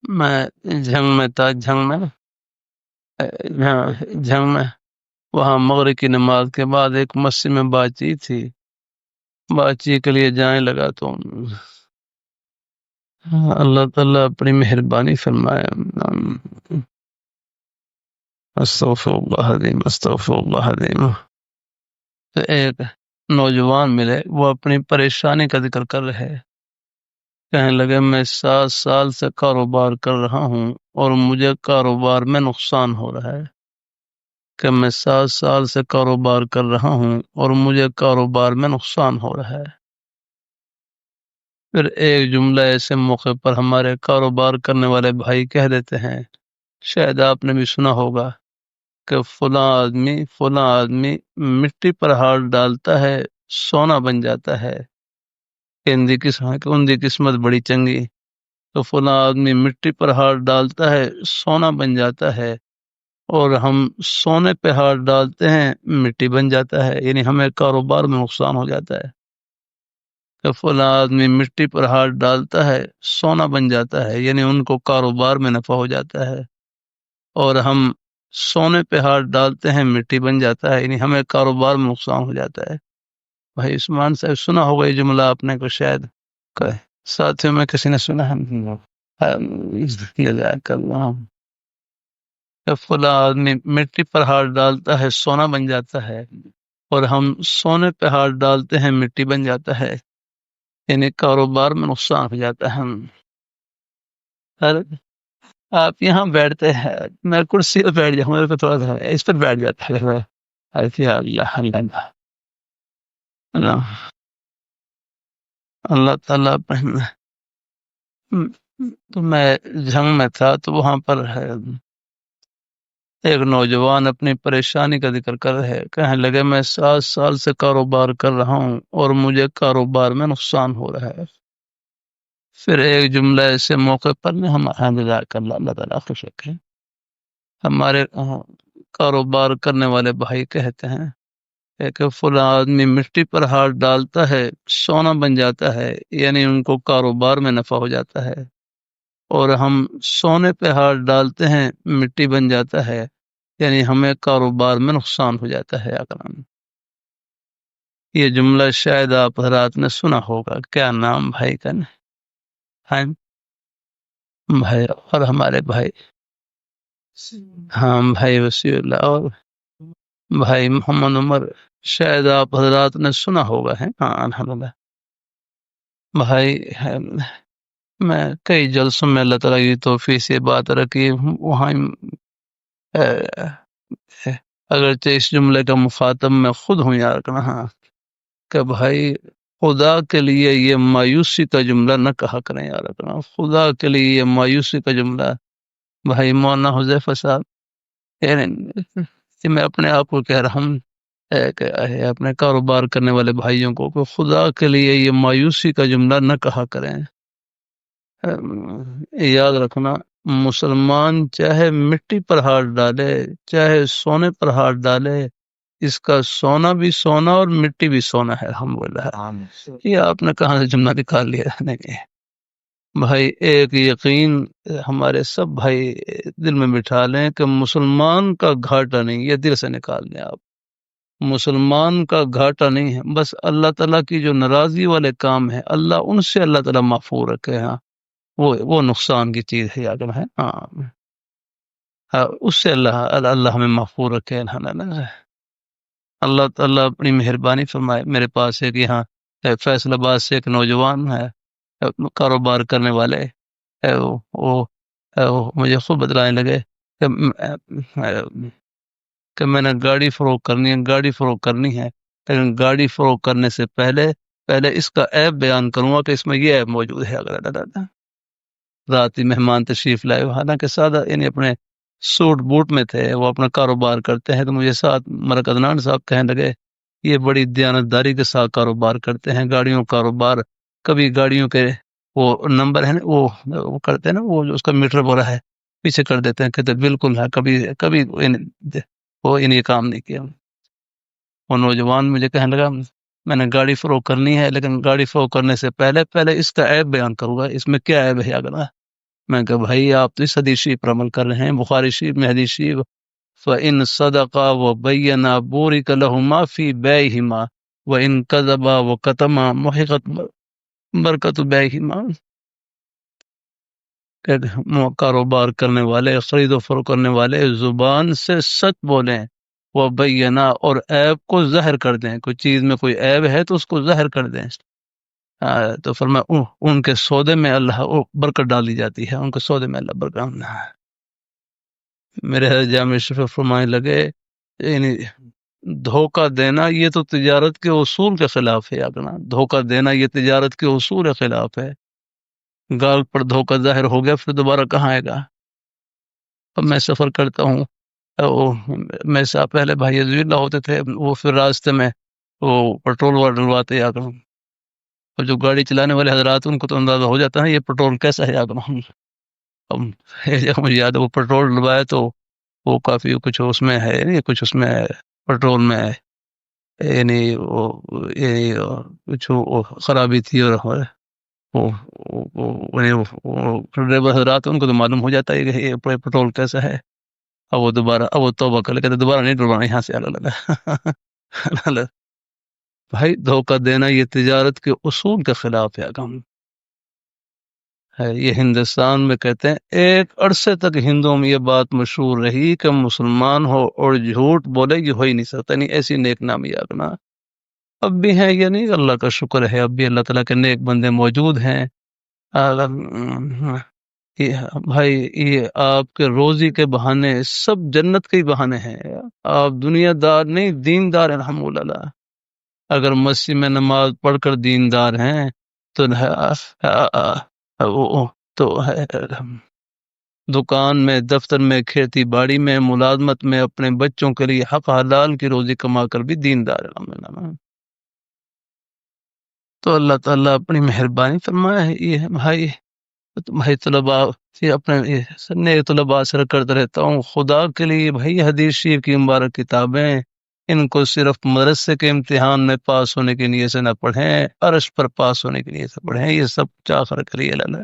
میں جھنگ میں تھا، جھنگ میں وہاں مغرب کی نماز کے بعد ایک مسجد میں بات چیت تھی، بات چیت کے لیے جانے لگا تو اللہ تعالیٰ اپنی مہربانی فرمائے۔ استغفر اللہ العظیم، استغفر اللہ العظیم۔ تو ایک نوجوان ملے، وہ اپنی پریشانی کا ذکر کر رہے، کہنے لگے میں 7 سال سے کاروبار کر رہا ہوں اور مجھے کاروبار میں نقصان ہو رہا ہے، کہ میں 7 سال سے کاروبار کر رہا ہوں اور مجھے کاروبار میں نقصان ہو رہا ہے۔ پھر ایک جملہ ایسے موقع پر ہمارے کاروبار کرنے والے بھائی کہہ دیتے ہیں، شاید آپ نے بھی سنا ہوگا، کہ فلاں آدمی مٹی پر ہاتھ ڈالتا ہے سونا بن جاتا ہے، کہ ان دی قسمت بڑی چنگی۔ تو فلاں آدمی مٹی پر ہاتھ ڈالتا ہے سونا بن جاتا ہے، اور ہم سونے پہ ہاتھ ڈالتے ہیں مٹی بن جاتا ہے، یعنی ہمیں کاروبار میں نقصان ہو جاتا ہے۔ کہ فلاں آدمی مٹی پر ہاتھ ڈالتا ہے سونا بن جاتا ہے، یعنی ان کو کاروبار میں نفع ہو جاتا ہے، اور ہم سونے پہ ہاتھ ڈالتے ہیں مٹی بن جاتا ہے، یعنی ہمیں کاروبار میں نقصان ہو جاتا ہے۔ بھائی عثمان صاحب سنا ہوگا یہ جملہ آپ نے کو شاید، ساتھیوں میں کسی نے سنا ہے؟ جزاک اللہ۔ کہ فلاں آدمی مٹی پر ہاتھ ڈالتا ہے سونا بن جاتا ہے، اور ہم سونے پہ ہاتھ ڈالتے ہیں مٹی بن جاتا ہے، یعنی کاروبار میں نقصان ہو جاتا ہے۔ سر آپ یہاں بیٹھتے ہیں، میں کرسی پہ بیٹھ جاؤں، میرے کو تھوڑا سا اس پر بیٹھ جاتا ہے، ایسے اللہ اللہ اللہ اللہ تعالیٰ تو میں جھنگ میں تھا، تو وہاں پر ایک نوجوان اپنی پریشانی کا ذکر کر رہے، کہنے لگے میں 7 سال سے کاروبار کر رہا ہوں اور مجھے کاروبار میں نقصان ہو رہا ہے۔ پھر ایک جملہ ایسے موقع پر جزاک اللہ، اللہ تعالیٰ خوش رکھے، ہمارے کاروبار کرنے والے بھائی کہتے ہیں کہ فلاں آدمی مٹی پر ہاتھ ڈالتا ہے سونا بن جاتا ہے، یعنی ان کو کاروبار میں نفع ہو جاتا ہے، اور ہم سونے پہ ہاتھ ڈالتے ہیں مٹی بن جاتا ہے، یعنی ہمیں کاروبار میں نقصان ہو جاتا ہے۔ اکرام، یہ جملہ شاید آپ حضرات نے سنا ہوگا، کیا نام بھائی کا؟ بھائی اور ہمارے بھائی، ہاں بھائی وسیع اللہ اور بھائی محمد عمر، شاید آپ حضرات نے سنا ہوگا ہے۔ ہاں الحمدللہ بھائی، میں کئی جلسوں میں اللہ تعالیٰ کی توفیق سے بات رکھی وہاں، اگرچہ اس جملے کا مخاطب میں خود ہوں یار، ہاں، کہ بھائی خدا کے لیے یہ مایوسی کا جملہ نہ کہا کریں یار، خدا کے لیے یہ مایوسی کا جملہ۔ بھائی مولانا حذیفہ صاحب، میں اپنے آپ کو کہہ رہا ہوں، کہ اپنے کاروبار کرنے والے بھائیوں کو، کہ خدا کے لیے یہ مایوسی کا جملہ نہ کہا کریں۔ یاد رکھنا، مسلمان چاہے مٹی پر ہاتھ ڈالے چاہے سونے پر ہاتھ ڈالے، اس کا سونا بھی سونا اور مٹی بھی سونا ہے۔ الحمدللہ، یہ آپ نے کہاں سے جملہ نکال لیا؟ نہیں بھائی، ایک یقین ہمارے سب بھائی دل میں بٹھا لیں کہ مسلمان کا گھاٹا نہیں، یہ دل سے نکال لیں آپ، مسلمان کا گھاٹا نہیں ہے، بس اللہ تعالیٰ کی جو ناراضی والے کام ہیں ان سے اللہ تعالیٰ محفوظ رکھے۔ ہاں، وہ نقصان کی چیز ہے، یاد ہے۔ ہاں، اس سے اللہ ہمیں محفوظ رکھے۔ اللہ تعالیٰ اپنی مہربانی فرمائے۔ میرے پاس ایک یہاں فیصل آباد سے ایک نوجوان ہے، کاروبار کرنے والے، وہ مجھے خود بتلانے لگے کہ میں نے گاڑی فروخت کرنی ہے، لیکن گاڑی فروخت کرنے سے پہلے اس کا عیب بیان کروں گا کہ اس میں یہ عیب موجود ہے۔ اگر رات ہی مہمان تشریف لائے، حالانکہ سادہ، یعنی اپنے سوٹ بوٹ میں تھے، وہ اپنا کاروبار کرتے ہیں، تو مجھے ساتھ مرکز عدنان صاحب کہنے لگے یہ بڑی دیانتداری کے ساتھ کاروبار کرتے ہیں، گاڑیوں کاروبار، کبھی گاڑیوں کے وہ نمبر ہے نا، وہ کرتے ہیں نا، وہ جو اس کا میٹر بولا ہے پیچھے کر دیتے ہیں، کہتے بالکل ہے، کبھی وہ انہیں کام نہیں کیا۔ وہ نوجوان مجھے کہنے لگا میں نے گاڑی فروخت کرنی ہے، لیکن گاڑی فروخت کرنے سے پہلے اس کا عیب بیان کروں گا، اس میں کیا عیب ہے اگر میں کہا بھائی آپ تو اس حدیث شریف پر عمل کر رہے ہیں، بخاری شریف میں حدیث شریف فَإِن صَدَقَا وَبَيَّنَا بُورِكَ لَهُمَا فِي بَيْعِهِمَا وَإِن كَذَبَا وَكَتَمَا مُحِقَتْ برکت بَيْعِهِمَا، کہ کاروبار کرنے والے، خرید و فروخت کرنے والے زبان سے سچ بولیں، وہ بینا اور عیب کو ظاہر کر دیں، کوئی چیز میں کوئی عیب ہے تو اس کو ظاہر کر دیں۔ تو فرمایا ان کے سودے میں اللہ برکت ڈالی جاتی ہے، ان کے سودے میں اللہ برکت۔ میرے جامع شفیع فرمانے لگے یعنی دھوکہ دینا یہ تو تجارت کے اصول کے خلاف ہے، اپنا دھوکہ دینا یہ تجارت کے اصول کے خلاف ہے۔ گال پر دھوکہ ظاہر ہو گیا پھر دوبارہ کہاں آئے گا؟ اب میں سفر کرتا ہوں، میں سے پہلے بھائی عزوی اللہ ہوتے تھے، وہ پھر راستے میں وہ پٹرول ڈلواتے آ کر، اور جو گاڑی چلانے والے حضرات ان کو تو اندازہ ہو جاتا ہے یہ پٹرول کیسا ہے۔ اب مجھے یاد ہے وہ پٹرول ڈلوایا تو وہ کافی کچھ اس میں ہے، یعنی کچھ اس میں پٹرول میں یعنی کچھ خرابی تھی، اور ڈرائیور حضرات ان کو تو معلوم ہو جاتا ہے کہ یہ پٹرول کیسا ہے۔ اب وہ دوبارہ وہ توبہ کر لے، کہتے دوبارہ نہیں ڈلوانا یہاں سے اللہ۔ بھائی دھوکہ دینا یہ تجارت کے اصول کے خلاف ہے۔ یہ ہندوستان میں کہتے ہیں ایک عرصے تک ہندوؤں میں یہ بات مشہور رہی کہ مسلمان ہو اور جھوٹ بولے یہ ہو ہی نہیں سکتا، نہیں ایسی نیک نامی آگنا اب بھی ہے، یہ نہیں اللہ کا شکر ہے اب بھی اللہ تعالیٰ کے نیک بندے موجود ہیں۔ بھائی یہ آپ کے روزی کے بہانے سب جنت کے ہی بہانے ہیں، آپ دنیا دار نہیں دیندار ہیں الحمدللہ۔ اگر مسجد میں نماز پڑھ کر دیندار ہیں تو دکان میں، دفتر میں، کھیتی باڑی میں، ملازمت میں اپنے بچوں کے لیے حق حلال کی روزی کما کر بھی دیندار ہے الحمدللہ۔ تو اللہ تعالیٰ اپنی مہربانی فرمایا ہے۔ یہ بھائی طلباء اپنے نئے طلباء سے کرتا رہتا ہوں خدا کے لیے، بھائی حدیث شریف کی مبارک کتابیں ان کو صرف مدرسے کے امتحان میں پاس ہونے کے لیے سے نہ پڑھیں، عرش پر پاس ہونے کے لیے سے پڑھیں، یہ سب چاہ کر کے لیے اللہ